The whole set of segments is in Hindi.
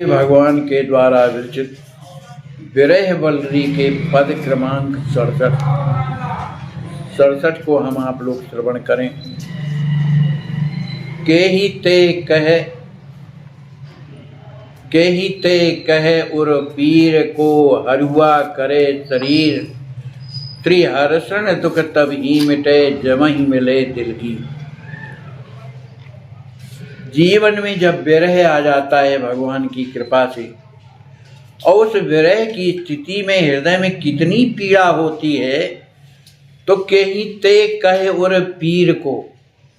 भगवान के द्वारा विरचित विरह वल्लरी के पद क्रमांक 67 को हम आप लोग श्रवण करें। केहि ते कहे उर पीर को हरुआ करे शरीर, त्रिहर्षण दुख तब ही मिटे जमहि मिले दिल की। जीवन में जब विरह आ जाता है भगवान की कृपा से, और उस विरह की स्थिति में हृदय में कितनी पीड़ा होती है, तो केहि ते कहे उर पीर को,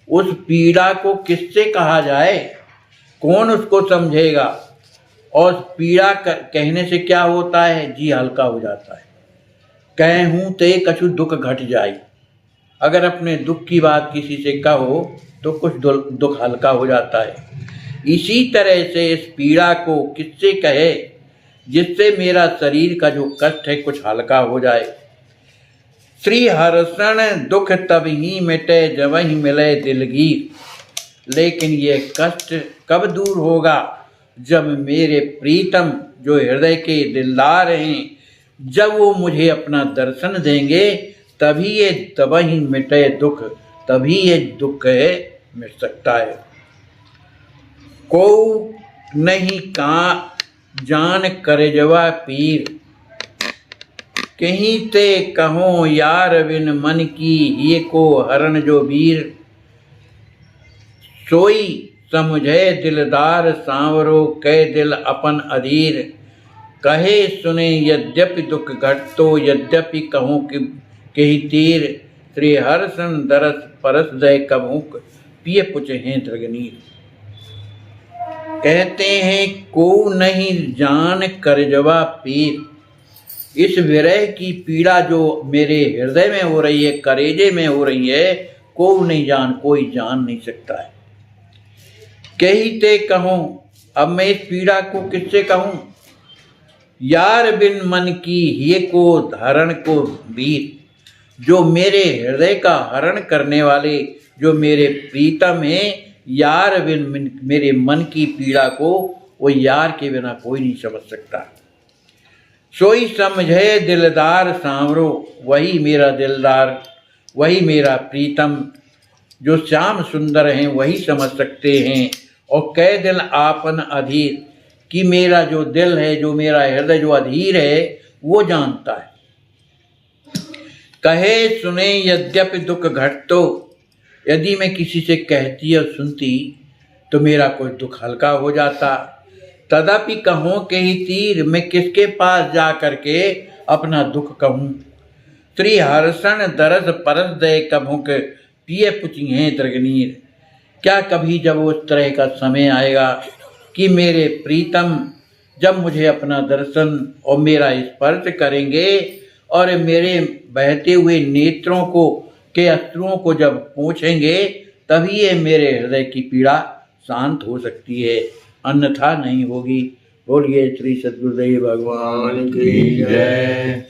उस पीड़ा को किससे कहा जाए, कौन उसको समझेगा। और पीड़ा कहने से क्या होता है, जी हल्का हो जाता है। कहूँ ते कछु दुख घट जाई, अगर अपने दुख की बात किसी से कहो तो कुछ दुख हल्का हो जाता है। इसी तरह से इस पीड़ा को किससे कहे जिससे मेरा शरीर का जो कष्ट है कुछ हल्का हो जाए। त्रिहर्षण दुख तब ही मिटे जबहि मिले दिलगीर, लेकिन ये कष्ट कब दूर होगा, जब मेरे प्रीतम जो हृदय के दिलदार हैं, जब वो मुझे अपना दर्शन देंगे, तभी ये तबहि मिटे दुख, तभी ये दुख है मिट सकता है। को नहीं का जान करजवा पीर, कहीं ते कहो यार बिन मन की ये को हरण जो वीर, सोई समझे दिलदार सांवरो कै दिल अपन अधीर, कहे सुने यद्यपि दुख घटतो यद्यपि कहूँ कही तीर, त्रिहर्षण दरस परस दय कभू पिय पुछ हैं दृगनीर। कहते हैं को नहीं जान करजवा पीर, इस विरह की पीड़ा जो मेरे हृदय में हो रही है, करेजे में हो रही है, को नहीं जान, कोई जान नहीं सकता है। कहते कहूँ, अब मैं इस पीड़ा को किससे कहूँ। यार बिन मन की ये को हरण को वीर, जो मेरे हृदय का हरण करने वाले जो मेरे प्रीतम हैं, यार बिन मेरे मन की पीड़ा को वो यार के बिना कोई नहीं समझ सकता। सोई समझे दिलदार सांवरो, वही मेरा दिलदार, वही मेरा प्रीतम, जो श्याम सुंदर हैं वही समझ सकते हैं। और कै दिल आपन अधीर, कि मेरा जो दिल है, जो मेरा हृदय जो अधीर है, वो जानता है। कहे सुने यद्यपि दुख घटतो, यदि मैं किसी से कहती और सुनती तो मेरा कोई दुख हल्का हो जाता। तदपि कहूँ कही तीर, मैं किसके पास जा करके अपना दुख कहूँ। त्रिहर्षण दरस परस दय कभुक पिए पुछि हैं दृगनीर, क्या कभी जब उस तरह का समय आएगा कि मेरे प्रीतम जब मुझे अपना दर्शन और मेरा स्पर्श करेंगे और मेरे बहते हुए नेत्रों को के अश्रुओं को जब पोंछेंगे, तभी ये मेरे हृदय की पीड़ा शांत हो सकती है, अन्यथा नहीं होगी। बोलिए श्री सद्गुरुदेव भगवान की जय।